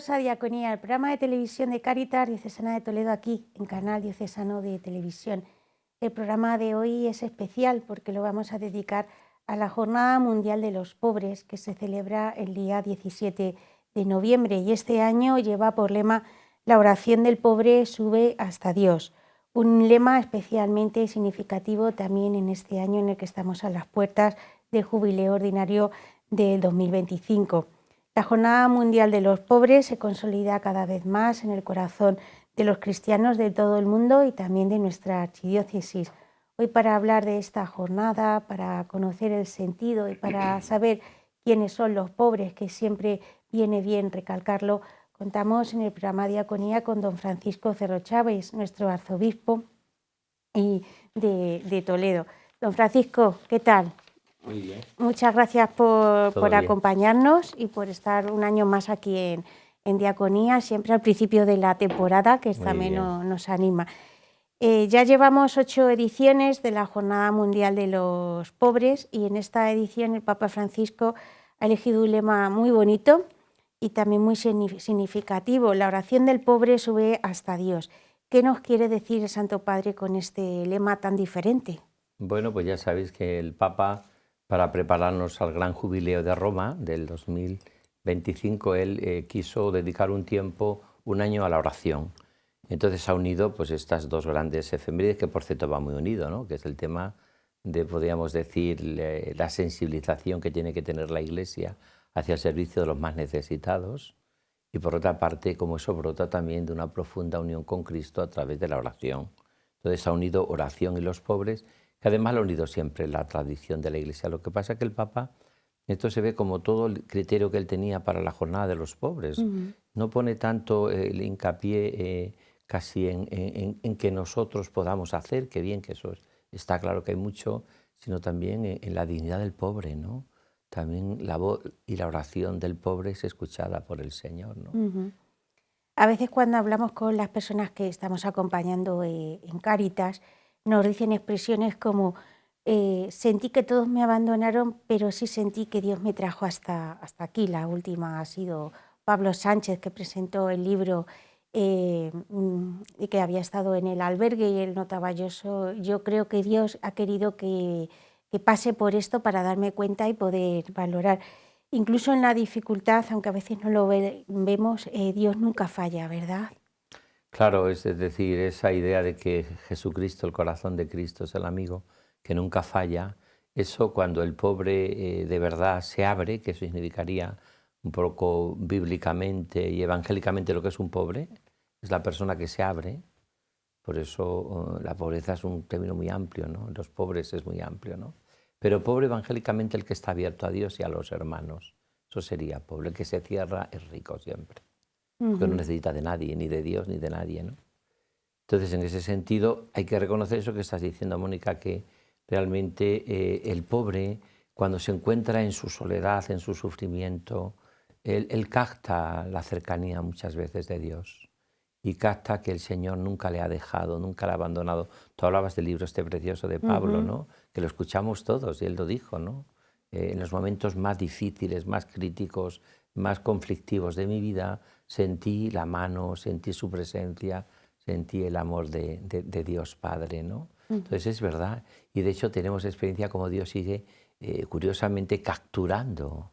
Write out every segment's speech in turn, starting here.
Bienvenidos a Diaconía, el programa de televisión de Cáritas Diocesana de Toledo, aquí en Canal Diocesano de Televisión. El programa de hoy es especial porque lo vamos a dedicar a la Jornada Mundial de los Pobres, que se celebra el día 17 de noviembre y este año lleva por lema "La oración del pobre sube hasta Dios", un lema especialmente significativo también en este año en el que estamos a las puertas del jubileo ordinario del 2025. La Jornada Mundial de los Pobres se consolida cada vez más en el corazón de los cristianos de todo el mundo y también de nuestra archidiócesis. Hoy, para hablar de esta jornada, para conocer el sentido y para saber quiénes son los pobres, que siempre viene bien recalcarlo, contamos en el programa Diaconía con don Francisco Cerro Chávez, nuestro arzobispo de Toledo. Don Francisco, ¿qué tal? Muy bien. Muchas gracias por acompañarnos y por estar un año más aquí en Diaconía, siempre al principio de la temporada, que también nos anima. Ya llevamos 8 ediciones de la Jornada Mundial de los Pobres y en esta edición el Papa Francisco ha elegido un lema muy bonito y también muy significativo: la oración del pobre sube hasta Dios. ¿Qué nos quiere decir el Santo Padre con este lema tan diferente? Bueno, pues ya sabéis que el Papa, para prepararnos al gran jubileo de Roma del 2025, él quiso dedicar un año a la oración. Entonces ha unido pues estas dos grandes efemérides, que por cierto va muy unido, ¿no? Que es el tema de, podríamos decir, la sensibilización que tiene que tener la Iglesia hacia el servicio de los más necesitados, y por otra parte, como eso brota también de una profunda unión con Cristo a través de la oración. Entonces ha unido oración y los pobres, que además lo ha unido siempre la tradición de la Iglesia. Lo que pasa es que el Papa, esto se ve como todo el criterio que él tenía para la jornada de los pobres. No pone tanto el hincapié casi en que nosotros podamos hacer, que bien, que eso está claro que hay mucho, sino también en la dignidad del pobre, ¿no? También la voz y la oración del pobre es escuchada por el Señor, ¿no? A veces, cuando hablamos con las personas que estamos acompañando en Cáritas, nos dicen expresiones como sentí que todos me abandonaron, pero sí sentí que Dios me trajo hasta aquí. La última ha sido Pablo Sánchez, que presentó el libro y que había estado en el albergue, y él notaba: yo creo que Dios ha querido que pase por esto para darme cuenta y poder valorar. Incluso en la dificultad, aunque a veces no lo vemos, Dios nunca falla, ¿verdad? Claro, es decir, esa idea de que Jesucristo, el corazón de Cristo, es el amigo que nunca falla, eso cuando el pobre de verdad se abre, que eso significaría un poco bíblicamente y evangélicamente lo que es un pobre, es la persona que se abre. Por eso la pobreza es un término muy amplio, ¿no? Los pobres es muy amplio, ¿no? Pero pobre evangélicamente el que está abierto a Dios y a los hermanos. Eso sería pobre. El que se cierra es rico siempre, porque no necesita de nadie, ni de Dios, ni de nadie, ¿no? Entonces, en ese sentido, hay que reconocer eso que estás diciendo, Mónica, que realmente el pobre, cuando se encuentra en su soledad, en su sufrimiento, él capta la cercanía muchas veces de Dios y capta que el Señor nunca le ha dejado, nunca le ha abandonado. Tú hablabas del libro este precioso de Pablo, ¿no? Que lo escuchamos todos y él lo dijo, ¿no? En los momentos más difíciles, más críticos, más conflictivos de mi vida, sentí la mano, sentí su presencia, sentí el amor de Dios Padre, ¿no? Entonces es verdad, y de hecho tenemos experiencia como Dios sigue curiosamente capturando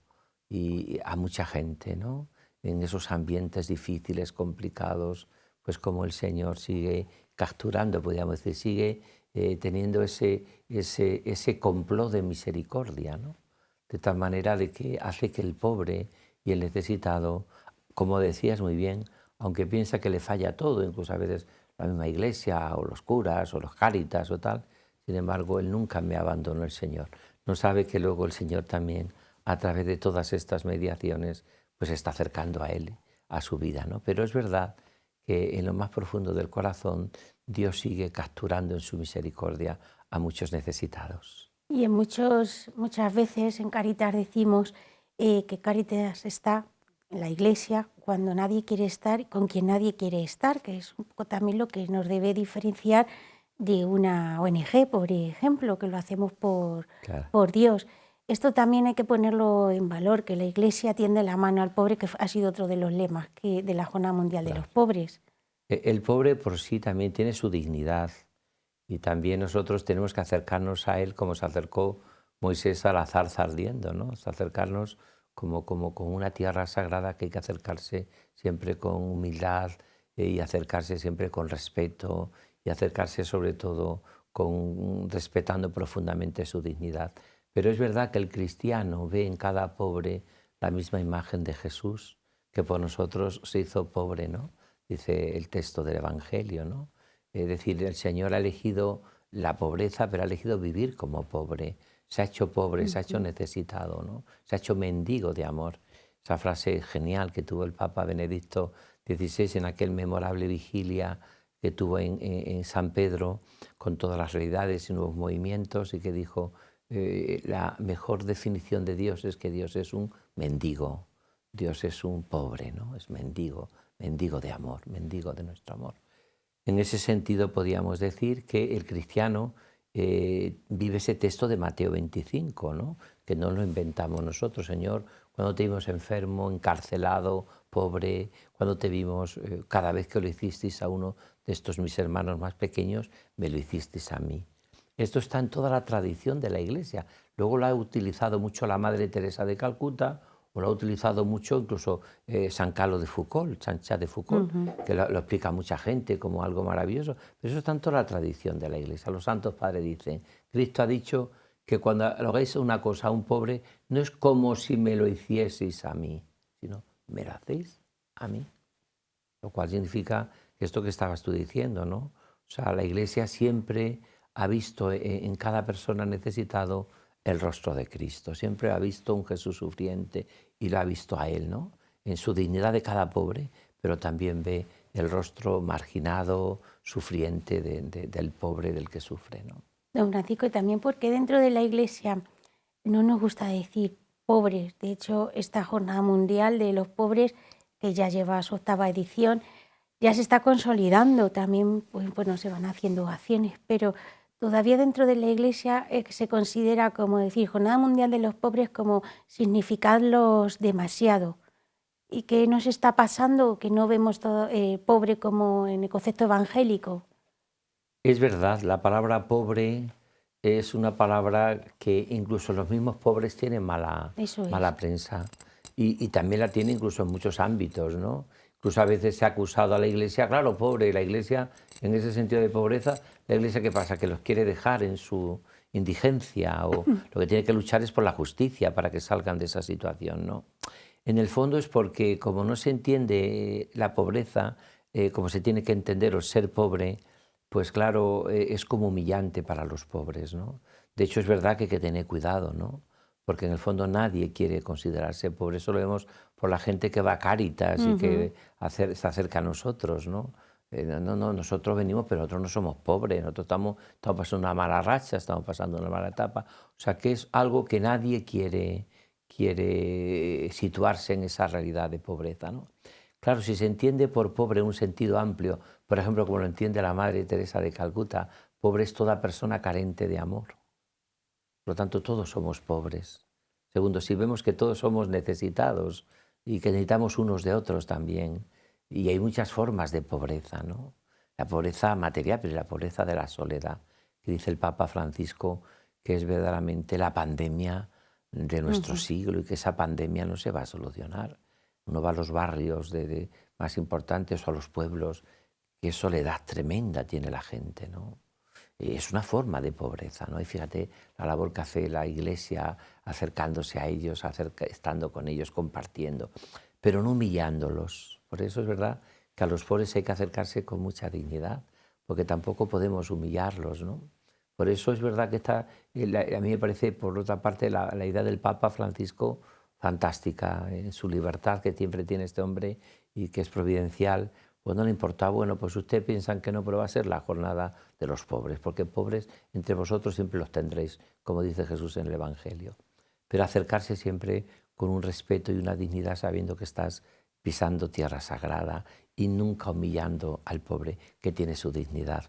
a mucha gente, ¿no? En esos ambientes difíciles, complicados, pues como el Señor sigue capturando, podríamos decir, sigue teniendo ese complot de misericordia, ¿no? De tal manera de que hace que el pobre y el necesitado, como decías muy bien, aunque piensa que le falla todo, incluso a veces la misma iglesia o los curas o los cáritas o tal, sin embargo, él nunca me abandonó, el Señor. No sabe que luego el Señor también, a través de todas estas mediaciones, pues está acercando a él, a su vida, ¿no? Pero es verdad que en lo más profundo del corazón Dios sigue capturando en su misericordia a muchos necesitados. Y muchas veces en Cáritas decimos que Cáritas está en la Iglesia cuando nadie quiere estar y con quien nadie quiere estar, que es un poco también lo que nos debe diferenciar de una ONG, por ejemplo, que lo hacemos Claro. por Dios. Esto también hay que ponerlo en valor, que la Iglesia tiende la mano al pobre, que ha sido otro de los lemas de la Jornada Mundial de los Claro. Pobres. El pobre por sí también tiene su dignidad y también nosotros tenemos que acercarnos a él como se acercó Moisés a la zarza ardiendo, ¿no? Es acercarnos como con una tierra sagrada que hay que acercarse siempre con humildad y acercarse siempre con respeto y acercarse sobre todo respetando profundamente su dignidad. Pero es verdad que el cristiano ve en cada pobre la misma imagen de Jesús, que por nosotros se hizo pobre, ¿no? Dice el texto del Evangelio, ¿no? Es decir, el Señor ha elegido la pobreza, pero ha elegido vivir como pobre. Se ha hecho pobre, se ha hecho necesitado, ¿no? Se ha hecho mendigo de amor. Esa frase genial que tuvo el Papa Benedicto XVI en aquel memorable vigilia que tuvo en San Pedro, con todas las realidades y nuevos movimientos, y que dijo, la mejor definición de Dios es que Dios es un mendigo, Dios es un pobre, ¿no? Es mendigo, mendigo de amor, mendigo de nuestro amor. En ese sentido podríamos decir que el cristiano vive ese texto de Mateo 25, ¿no? Que no lo inventamos nosotros, Señor, cuando te vimos enfermo, encarcelado, pobre, cuando te vimos, cada vez que lo hicisteis a uno de estos mis hermanos más pequeños, me lo hicisteis a mí. Esto está en toda la tradición de la Iglesia. Luego lo ha utilizado mucho la Madre Teresa de Calcuta, o lo ha utilizado mucho incluso San Carlos de Foucault, Sancha de Foucault, que lo explica mucha gente como algo maravilloso. Pero eso es tanto la tradición de la Iglesia. Los santos padres dicen, Cristo ha dicho que cuando lo hagáis una cosa a un pobre, no es como si me lo hicieseis a mí, sino me lo hacéis a mí. Lo cual significa esto que estabas tú diciendo, ¿no? O sea, la Iglesia siempre ha visto en cada persona necesitado el rostro de Cristo, siempre ha visto un Jesús sufriente y lo ha visto a Él, ¿no? En su dignidad de cada pobre, pero también ve el rostro marginado, sufriente del pobre, del que sufre, ¿no? Don Francisco, y también porque dentro de la Iglesia no nos gusta decir pobres. De hecho, esta Jornada Mundial de los Pobres, que ya lleva su 8ª edición, ya se está consolidando. También pues, bueno, se van haciendo acciones, pero todavía dentro de la Iglesia se considera, como decir, Jornada Mundial de los Pobres, como significarlos demasiado. ¿Y qué nos está pasando? Que no vemos todo pobre como en el concepto evangélico. Es verdad, la palabra pobre es una palabra que incluso los mismos pobres tienen mala prensa y también la tiene incluso en muchos ámbitos, ¿no? Incluso a veces se ha acusado a la Iglesia, claro, pobre, y la Iglesia, en ese sentido de pobreza, la Iglesia, ¿qué pasa? Que los quiere dejar en su indigencia o lo que tiene que luchar es por la justicia para que salgan de esa situación, ¿no? En el fondo es porque como no se entiende la pobreza, como se tiene que entender o ser pobre, pues claro, es como humillante para los pobres, ¿no? De hecho, es verdad que hay que tener cuidado, ¿no? Porque en el fondo nadie quiere considerarse pobre. Eso lo vemos por la gente que va a Cáritas y que se acerca a nosotros, ¿no? No, nosotros venimos, pero nosotros no somos pobres. Nosotros estamos pasando una mala racha, estamos pasando una mala etapa. O sea, que es algo que nadie quiere situarse en esa realidad de pobreza, ¿no? Claro, si se entiende por pobre en un sentido amplio, por ejemplo, como lo entiende la Madre Teresa de Calcuta, pobre es toda persona carente de amor. Por lo tanto, todos somos pobres. Segundo, si vemos que todos somos necesitados y que necesitamos unos de otros también, y hay muchas formas de pobreza, ¿no? La pobreza material, pero la pobreza de la soledad, que dice el Papa Francisco, que es verdaderamente la pandemia de nuestro siglo y que esa pandemia no se va a solucionar. Uno va a los barrios más importantes o a los pueblos, qué soledad tremenda tiene la gente, ¿no? Es una forma de pobreza, ¿no? Y fíjate la labor que hace la Iglesia acercándose a ellos, estando con ellos, compartiendo, pero no humillándolos. Por eso es verdad que a los pobres hay que acercarse con mucha dignidad, porque tampoco podemos humillarlos, ¿no? Por eso es verdad que a mí me parece, por otra parte, la idea del Papa Francisco fantástica, en su libertad que siempre tiene este hombre y que es providencial. Pues no le importa, bueno, pues ustedes piensan que no, pero va a ser la jornada de los pobres, porque pobres entre vosotros siempre los tendréis, como dice Jesús en el Evangelio. Pero acercarse siempre con un respeto y una dignidad, sabiendo que estás pisando tierra sagrada y nunca humillando al pobre que tiene su dignidad.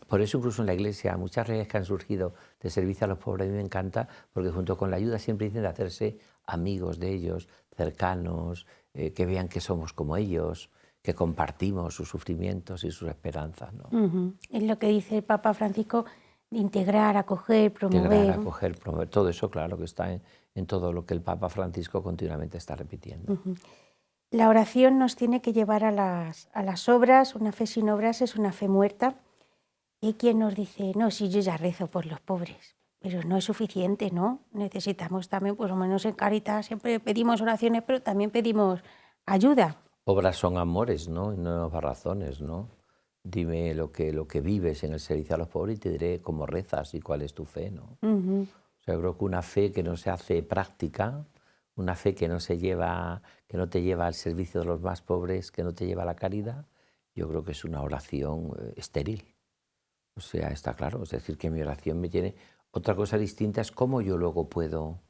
Por eso incluso en la Iglesia muchas redes que han surgido de servicio a los pobres a mí me encanta, porque junto con la ayuda siempre dicen de hacerse amigos de ellos, cercanos, que vean que somos como ellos, que compartimos sus sufrimientos y sus esperanzas, ¿no? Es lo que dice el Papa Francisco, de integrar, acoger, Integrar, promover. acoger, promover, todo eso claro que está en todo lo que el Papa Francisco continuamente está repitiendo. La oración nos tiene que llevar a las obras. Una fe sin obras es una fe muerta. Y hay quien nos dice, no, si yo ya rezo por los pobres, pero no es suficiente, ¿no? Necesitamos también, por lo menos en Cáritas, siempre pedimos oraciones, pero también pedimos ayuda. Obras son amores, ¿no? Y no razones, ¿no? Dime lo que vives en el servicio a los pobres y te diré cómo rezas y cuál es tu fe, ¿no? O sea, creo que una fe que no se hace práctica, una fe que no te lleva al servicio de los más pobres, que no te lleva a la caridad, yo creo que es una oración estéril. O sea, está claro, es decir, que mi oración me tiene... Otra cosa distinta es cómo yo luego puedo,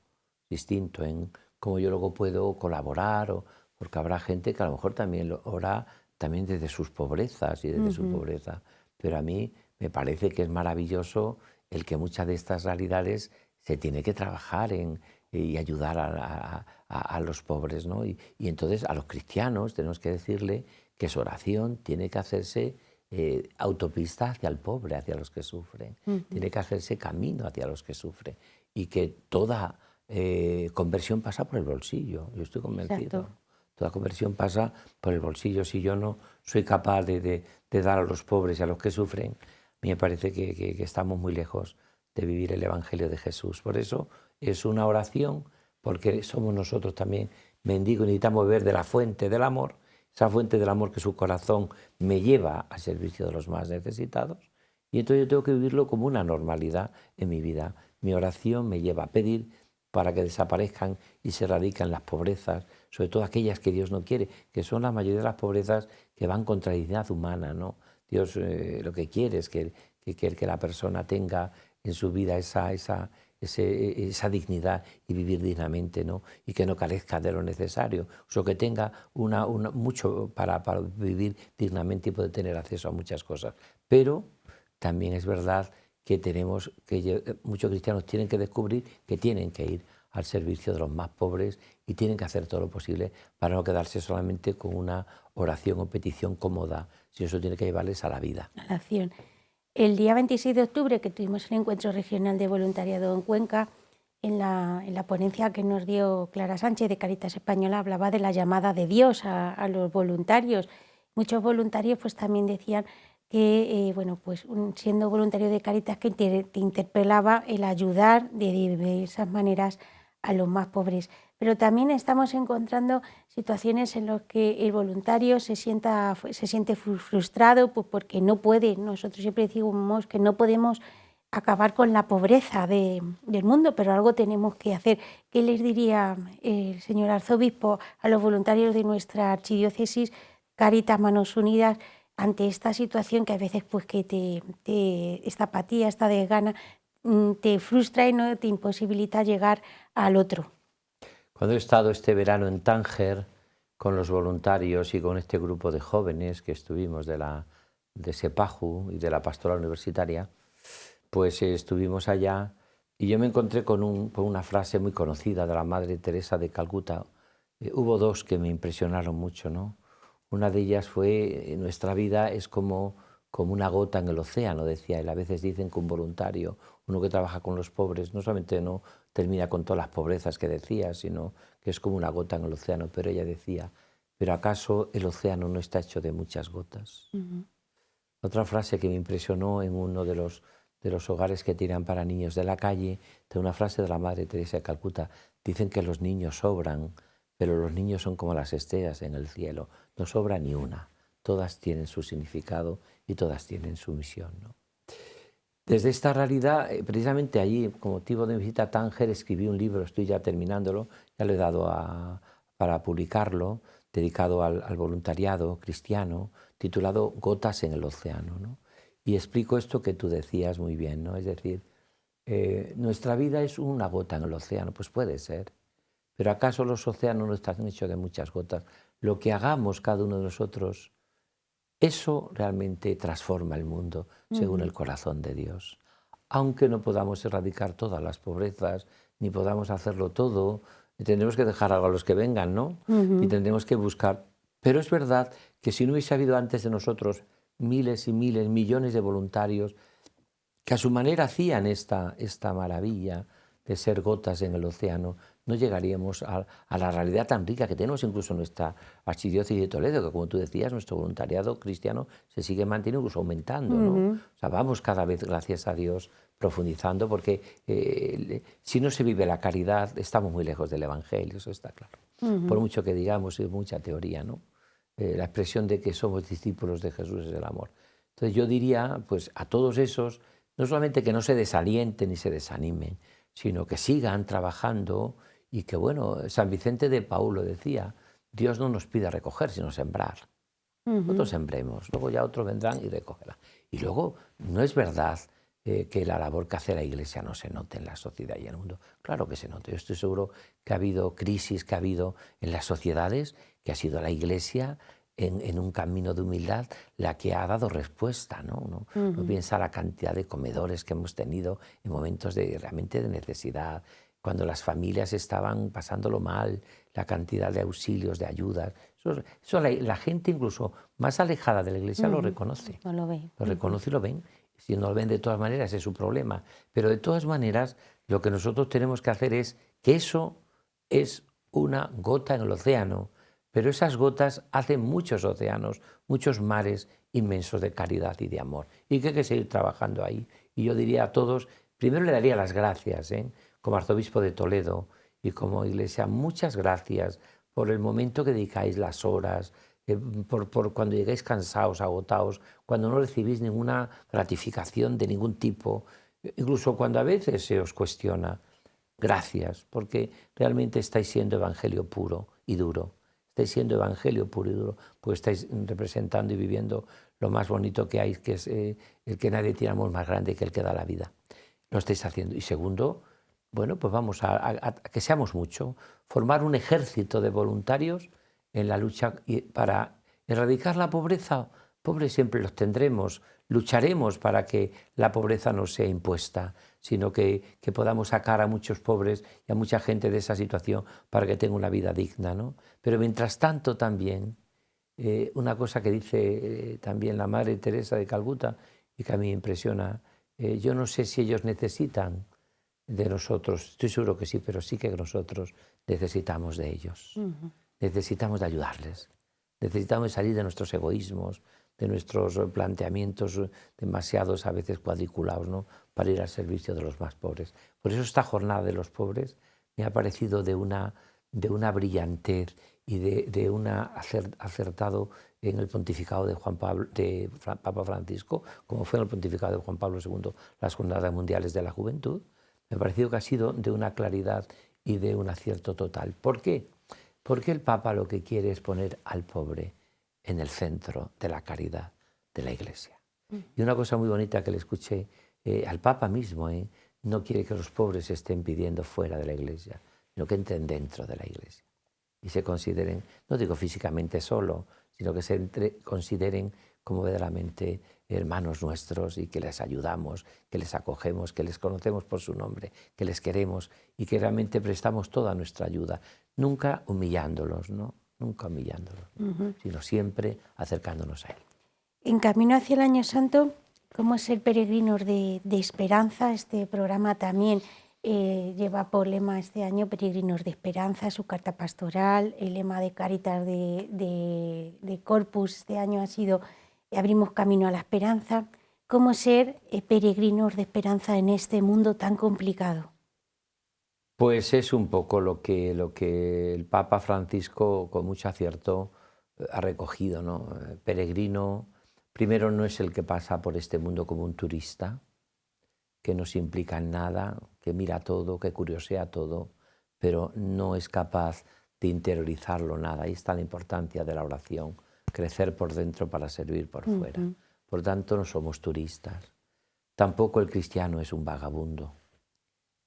distinto en cómo yo luego puedo colaborar, porque habrá gente que a lo mejor también ora también desde sus pobrezas y desde su pobreza. Pero a mí me parece que es maravilloso el que muchas de estas realidades se tiene que trabajar y ayudar a los pobres, ¿no? Y entonces a los cristianos tenemos que decirle que su oración tiene que hacerse autopista hacia el pobre, hacia los que sufren. Tiene que hacerse camino hacia los que sufren. Y que toda conversión pasa por el bolsillo, yo estoy convencido. Exacto. Toda conversión pasa por el bolsillo. Si yo no soy capaz de dar a los pobres y a los que sufren, a mí me parece que estamos muy lejos de vivir el Evangelio de Jesús. Por eso es una oración, porque somos nosotros también mendigos, necesitamos beber de la fuente del amor, esa fuente del amor que su corazón me lleva al servicio de los más necesitados. Y entonces yo tengo que vivirlo como una normalidad en mi vida. Mi oración me lleva a pedir para que desaparezcan y se erradiquen las pobrezas, sobre todo aquellas que Dios no quiere, que son la mayoría de las pobrezas que van contra la dignidad humana, ¿no? Dios lo que quiere es que la persona tenga en su vida esa dignidad y vivir dignamente, ¿no? Y que no carezca de lo necesario, o sea, que tenga mucho para vivir dignamente y poder tener acceso a muchas cosas. Pero también es verdad que muchos cristianos tienen que descubrir que tienen que ir al servicio de los más pobres y tienen que hacer todo lo posible para no quedarse solamente con una oración o petición cómoda, sino eso tiene que llevarles a la vida. A la acción. El día 26 de octubre, que tuvimos el encuentro regional de voluntariado en Cuenca, en la ponencia que nos dio Clara Sánchez de Cáritas Española, hablaba de la llamada de Dios a los voluntarios. Muchos voluntarios pues también decían que, siendo voluntario de Cáritas, que te interpelaba el ayudar de diversas maneras a los más pobres. Pero también estamos encontrando situaciones en las que el voluntario se siente frustrado porque no puede. Nosotros siempre decimos que no podemos acabar con la pobreza del mundo, pero algo tenemos que hacer. ¿Qué les diría el señor arzobispo a los voluntarios de nuestra archidiócesis, Cáritas Manos Unidas, ante esta situación que a veces pues que esta apatía, esta desgana, te frustra y no te imposibilita llegar al otro? Cuando he estado este verano en Tánger con los voluntarios y con este grupo de jóvenes que estuvimos de Sepaju y de la pastoral universitaria, pues estuvimos allá y yo me encontré con una frase muy conocida de la Madre Teresa de Calcuta. Hubo dos que me impresionaron mucho, ¿no? Una de ellas fue, nuestra vida es como una gota en el océano, decía él. A veces dicen que un voluntario, uno que trabaja con los pobres, no solamente no termina con todas las pobrezas que decía, sino que es como una gota en el océano. Pero ella decía, ¿pero acaso el océano no está hecho de muchas gotas? Otra frase que me impresionó en uno de los hogares que tiran para niños de la calle, de una frase de la Madre Teresa de Calcuta. Dicen que los niños sobran, pero los niños son como las estrellas en el cielo. No sobra ni una. Todas tienen su significado y todas tienen su misión, ¿no? Desde esta realidad, precisamente allí, con motivo de mi visita a Tánger, escribí un libro, estoy ya terminándolo, ya lo he dado para publicarlo, dedicado al voluntariado cristiano, titulado Gotas en el océano, ¿no? Y explico esto que tú decías muy bien, ¿no? Es decir, nuestra vida es una gota en el océano, pues puede ser, pero ¿acaso los océanos no están hechos de muchas gotas? Lo que hagamos cada uno de nosotros Eso realmente transforma el mundo según el corazón de Dios. Aunque no podamos erradicar todas las pobrezas, ni podamos hacerlo todo, tendremos que dejar algo a los que vengan, ¿no? Y tendremos que buscar. Pero es verdad que si no hubiese habido antes de nosotros miles y miles, millones de voluntarios que a su manera hacían esta maravilla de ser gotas en el océano, no llegaríamos a la realidad tan rica que tenemos incluso en nuestra archidiócesis de Toledo, que como tú decías, nuestro voluntariado cristiano se sigue manteniendo, incluso aumentando, ¿no? O sea, vamos cada vez, gracias a Dios, profundizando, porque si no se vive la caridad, estamos muy lejos del Evangelio, eso está claro. Por mucho que digamos, es mucha teoría, ¿no? La expresión de que somos discípulos de Jesús es el amor. Entonces yo diría, pues a todos esos, no solamente que no se desalienten ni se desanimen, sino que sigan trabajando y que, bueno, San Vicente de Paúl lo decía, Dios no nos pide recoger, sino sembrar. Nosotros sembremos, luego ya otros vendrán y recogerán. Y luego, no es verdad que la labor que hace la Iglesia no se note en la sociedad y en el mundo. Claro que se nota. Yo estoy seguro que ha habido crisis, que ha habido en las sociedades, que ha sido la Iglesia en un camino de humildad la que ha dado respuesta, ¿no? No piensa la cantidad de comedores que hemos tenido en momentos realmente de necesidad, cuando las familias estaban pasándolo mal, la cantidad de auxilios, de ayudas. Eso la gente incluso más alejada de la Iglesia lo reconoce. No lo ve. Lo reconoce y lo ven. Si no lo ven de todas maneras es su problema. Pero de todas maneras lo que nosotros tenemos que hacer es que eso es una gota en el océano. Pero esas gotas hacen muchos océanos, muchos mares inmensos de caridad y de amor. Y que hay que seguir trabajando ahí. Y yo diría a todos, primero le daría las gracias, como arzobispo de Toledo y como Iglesia, muchas gracias por el momento que dedicáis, las horas, por cuando llegáis cansados, agotados, cuando no recibís ninguna gratificación de ningún tipo, incluso cuando a veces se os cuestiona. Gracias, porque realmente estáis siendo evangelio puro y duro. Estáis siendo evangelio puro y duro, pues estáis representando y viviendo lo más bonito que hay, que es el que nadie tiene amor más grande que el que da la vida. Lo estáis haciendo. Y segundo, bueno, pues vamos a que seamos mucho, formar un ejército de voluntarios en la lucha para erradicar la pobreza. Pobres siempre los tendremos, lucharemos para que la pobreza no sea impuesta, sino que podamos sacar a muchos pobres y a mucha gente de esa situación para que tenga una vida digna, ¿no? Pero mientras tanto también, una cosa que dice también la Madre Teresa de Calcuta y que a mí me impresiona, yo no sé si ellos necesitan de nosotros, estoy seguro que sí, pero sí que nosotros necesitamos de ellos, necesitamos de ayudarles, necesitamos de salir de nuestros egoísmos, de nuestros planteamientos demasiados a veces cuadriculados, ¿no? Para ir al servicio de los más pobres. Por eso esta jornada de los pobres me ha parecido de una brillantez y de un acertado en el pontificado de Papa Francisco, como fue en el pontificado de Juan Pablo II, las Jornadas Mundiales de la Juventud. Me ha parecido que ha sido de una claridad y de un acierto total. ¿Por qué? Porque el Papa lo que quiere es poner al pobre en el centro de la caridad de la Iglesia. Y una cosa muy bonita que le escuché al Papa mismo, no quiere que los pobres estén pidiendo fuera de la Iglesia, sino que entren dentro de la Iglesia y se consideren, no digo físicamente solo, sino que se consideren como verdaderamente hermanos nuestros y que les ayudamos, que les acogemos, que les conocemos por su nombre, que les queremos y que realmente prestamos toda nuestra ayuda, nunca humillándolos, ¿no? Nunca humillándolos, sino siempre acercándonos a Él. En Camino hacia el Año Santo, ¿cómo ser peregrinos de esperanza? Este programa también lleva por lema este año Peregrinos de Esperanza, su carta pastoral, el lema de Caritas de Corpus este año ha sido Abrimos camino a la esperanza. ¿Cómo ser peregrinos de esperanza en este mundo tan complicado? Pues es un poco lo que el Papa Francisco con mucho acierto ha recogido, ¿no? Peregrino, primero no es el que pasa por este mundo como un turista, que no se implica en nada, que mira todo, que curiosea todo, pero no es capaz de interiorizarlo nada. Ahí está la importancia de la oración, crecer por dentro para servir por fuera. Por tanto, no somos turistas. Tampoco el cristiano es un vagabundo.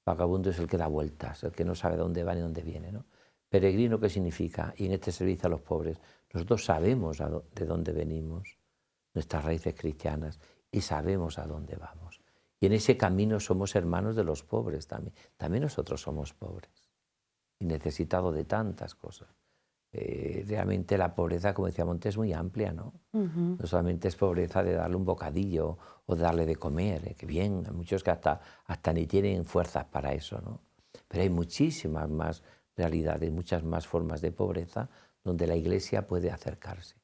Vagabundo es el que da vueltas, el que no sabe dónde va ni dónde viene, ¿no? Peregrino, ¿qué significa? Y en este servicio a los pobres, nosotros sabemos de dónde venimos, nuestras raíces cristianas y sabemos a dónde vamos. Y en ese camino somos hermanos de los pobres también. También nosotros somos pobres y necesitados de tantas cosas. Realmente la pobreza, como decía Montes, es muy amplia, ¿no? No solamente es pobreza de darle un bocadillo o de darle de comer, que bien, hay muchos que hasta ni tienen fuerzas para eso, ¿no? Pero hay muchísimas más realidades, muchas más formas de pobreza donde la Iglesia puede acercarse.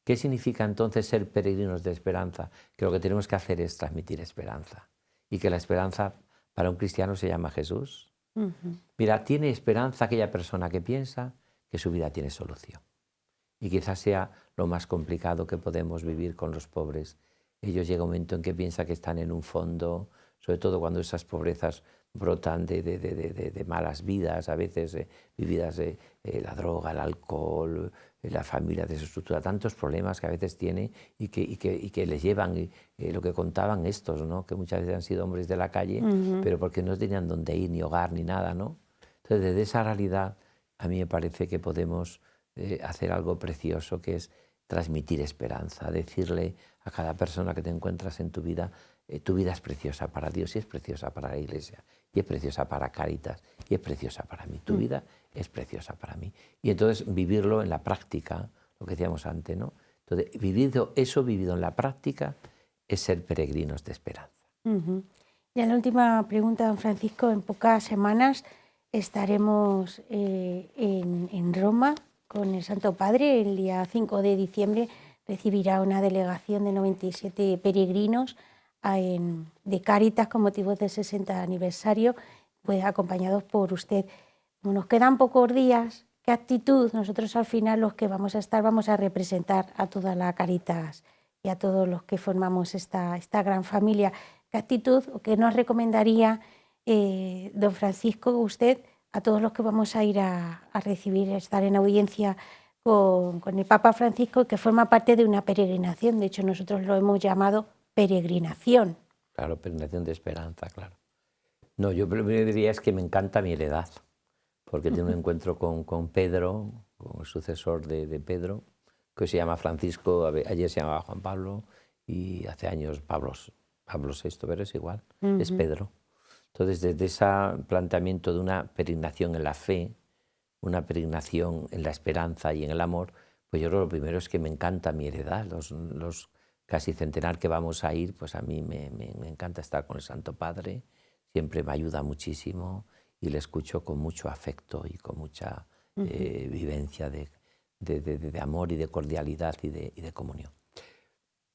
¿Qué significa entonces ser peregrinos de esperanza? Que lo que tenemos que hacer es transmitir esperanza. Y que la esperanza para un cristiano se llama Jesús. Mira, tiene esperanza aquella persona que piensa que su vida tiene solución. Y quizás sea lo más complicado que podemos vivir con los pobres. Ellos llega un momento en que piensan que están en un fondo, sobre todo cuando esas pobrezas brotan de malas vidas, a veces vividas de la droga, el alcohol, la familia desestructura, tantos problemas que a veces tiene y que les llevan, lo que contaban estos, ¿no? Que muchas veces han sido hombres de la calle, pero porque no tenían dónde ir, ni hogar, ni nada, ¿no? Entonces, desde esa realidad, a mí me parece que podemos hacer algo precioso, que es transmitir esperanza, decirle a cada persona que te encuentras en tu vida es preciosa para Dios y es preciosa para la Iglesia y es preciosa para Cáritas y es preciosa para mí. Tu vida es preciosa para mí. Y entonces vivirlo en la práctica, lo que decíamos antes, ¿no? Entonces, vivido en la práctica es ser peregrinos de esperanza. Ya la última pregunta, don Francisco. En pocas semanas estaremos en Roma con el Santo Padre. El día 5 de diciembre recibirá una delegación de 97 peregrinos de Cáritas con motivo del 60 aniversario, pues acompañados por usted. Como nos quedan pocos días, ¿qué actitud? Nosotros al final los que vamos a representar a toda la Cáritas y a todos los que formamos esta gran familia. ¿Qué actitud o qué nos recomendaría, don Francisco, usted, a todos los que vamos a ir a recibir, estar en audiencia con el Papa Francisco, que forma parte de una peregrinación? De hecho, nosotros lo hemos llamado peregrinación. Claro, peregrinación de esperanza, claro. No, yo primero diría es que me encanta mi heredad, porque tengo un encuentro con Pedro, con el sucesor de Pedro, que hoy se llama Francisco, ayer se llamaba Juan Pablo y hace años Pablo VI, pero es igual, es Pedro. Entonces, desde ese planteamiento de una peregrinación en la fe, una peregrinación en la esperanza y en el amor, pues yo creo que lo primero es que me encanta mi heredad. Los casi centenar que vamos a ir, pues a mí me encanta estar con el Santo Padre, siempre me ayuda muchísimo y le escucho con mucho afecto y con mucha vivencia de amor y de cordialidad y de comunión.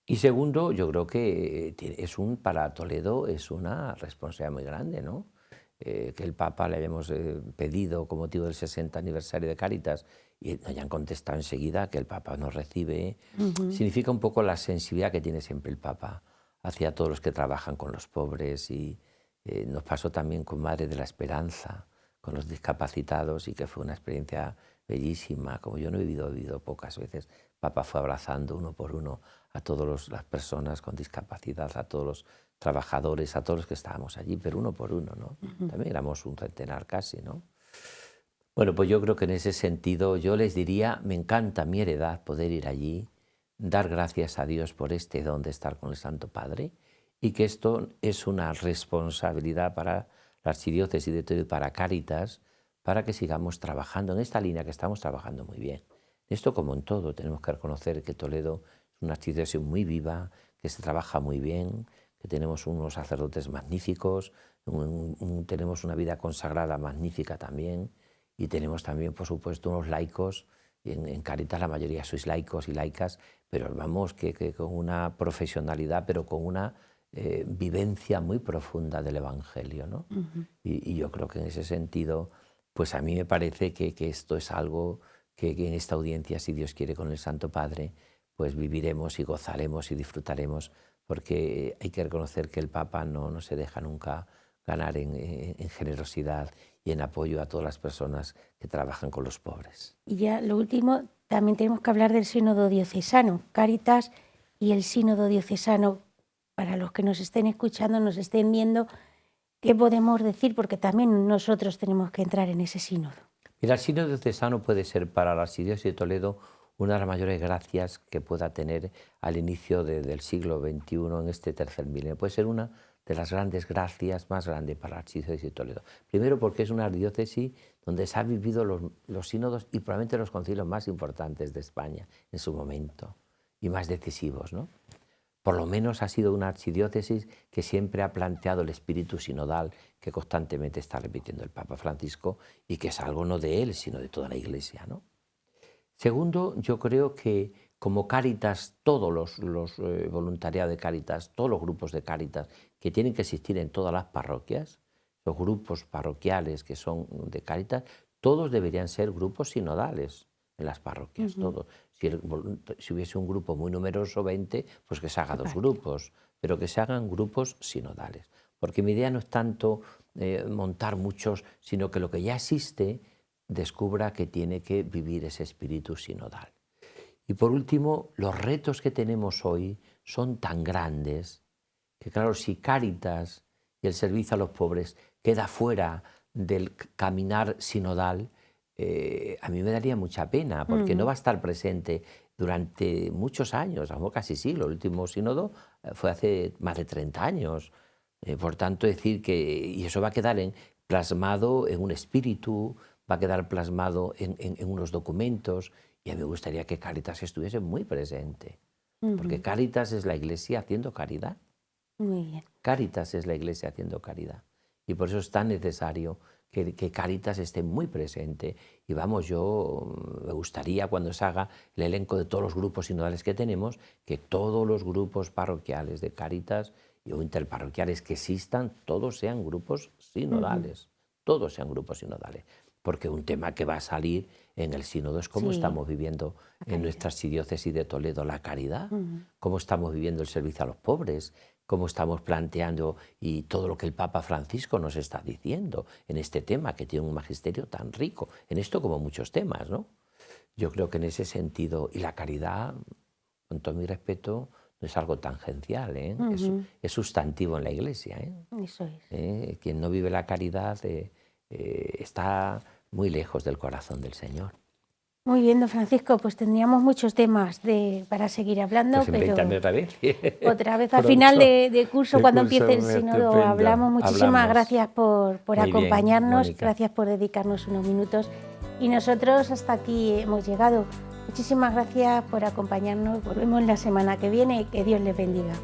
Y segundo, yo creo que para Toledo es una responsabilidad muy grande, ¿no? Que el Papa le hayamos pedido con motivo del 60 aniversario de Cáritas y nos hayan contestado enseguida que el Papa nos recibe, significa un poco la sensibilidad que tiene siempre el Papa hacia todos los que trabajan con los pobres. Y nos pasó también con Madre de la Esperanza, con los discapacitados, y que fue una experiencia bellísima, como yo no he vivido pocas veces. Papa fue abrazando uno por uno a todas las personas con discapacidad, a todos los trabajadores, a todos los que estábamos allí, pero uno por uno, ¿no? También éramos un centenar casi, ¿no? Bueno, pues yo creo que en ese sentido yo les diría, me encanta mi heredad poder ir allí, dar gracias a Dios por este don de estar con el Santo Padre, y que esto es una responsabilidad para la Archidiócesis de Toledo y para Cáritas, para que sigamos trabajando en esta línea que estamos trabajando muy bien. Esto, como en todo, tenemos que reconocer que Toledo es una archidiócesis muy viva, que se trabaja muy bien, que tenemos unos sacerdotes magníficos, tenemos una vida consagrada magnífica también, y tenemos también, por supuesto, unos laicos. En Cáritas la mayoría sois laicos y laicas, pero vamos, que con una profesionalidad, pero con una vivencia muy profunda del Evangelio, ¿no? Y yo creo que en ese sentido, pues a mí me parece que esto es algo que en esta audiencia, si Dios quiere, con el Santo Padre, pues viviremos y gozaremos y disfrutaremos, porque hay que reconocer que el Papa no se deja nunca ganar en generosidad y en apoyo a todas las personas que trabajan con los pobres. Y ya lo último, también tenemos que hablar del sínodo diocesano, Cáritas y el sínodo diocesano. Para los que nos estén escuchando, nos estén viendo, ¿qué podemos decir? Porque también nosotros tenemos que entrar en ese sínodo. Mira, el sínodo diocesano puede ser para la Archidiócesis de Toledo una de las mayores gracias que pueda tener al inicio del siglo XXI en este tercer milenio. Puede ser una de las grandes gracias más grandes para la Archidiócesis de Toledo. Primero porque es una diócesis donde se han vivido los sínodos y probablemente los concilios más importantes de España en su momento y más decisivos, ¿no? Por lo menos ha sido una archidiócesis que siempre ha planteado el espíritu sinodal que constantemente está repitiendo el Papa Francisco y que es algo no de él, sino de toda la Iglesia, ¿no? Segundo, yo creo que como Cáritas, todos los voluntariados de Cáritas, todos los grupos de Cáritas que tienen que existir en todas las parroquias, los grupos parroquiales que son de Cáritas, todos deberían ser grupos sinodales en las parroquias, todos. Si hubiese un grupo muy numeroso, 20, pues que se haga 2 grupos, pero que se hagan grupos sinodales. Porque mi idea no es tanto montar muchos, sino que lo que ya existe descubra que tiene que vivir ese espíritu sinodal. Y por último, los retos que tenemos hoy son tan grandes que, claro, si Cáritas y el servicio a los pobres queda fuera del caminar sinodal, a mí me daría mucha pena, porque no va a estar presente durante muchos años, a lo mejor casi siglo. El último sínodo fue hace más de 30 años. Por tanto, decir que, y eso va a quedar plasmado en un espíritu, va a quedar plasmado en unos documentos, y a mí me gustaría que Cáritas estuviese muy presente, porque Cáritas es la Iglesia haciendo caridad. Muy bien. Cáritas es la Iglesia haciendo caridad, y por eso es tan necesario que Cáritas esté muy presente. Y vamos, yo me gustaría, cuando se haga el elenco de todos los grupos sinodales que tenemos, que todos los grupos parroquiales de Cáritas o interparroquiales que existan, todos sean grupos sinodales, todos sean grupos sinodales. Porque un tema que va a salir en el sínodo es cómo estamos viviendo en nuestra archidiócesis de Toledo la caridad, cómo estamos viviendo el servicio a los pobres, cómo estamos planteando y todo lo que el Papa Francisco nos está diciendo en este tema, que tiene un magisterio tan rico, en esto como muchos temas, ¿no? Yo creo que en ese sentido, y la caridad, con todo mi respeto, no es algo tangencial, ¿eh? Es sustantivo en la Iglesia, ¿eh? Eso es. Quien no vive la caridad está muy lejos del corazón del Señor. Muy bien, don Francisco, pues tendríamos muchos temas para seguir hablando, Pues pero otra vez al final de curso, cuando empiece el sínodo, hablamos. Muchísimas gracias por acompañarnos, gracias por dedicarnos unos minutos, y nosotros hasta aquí hemos llegado. Muchísimas gracias por acompañarnos, volvemos la semana que viene, que Dios les bendiga.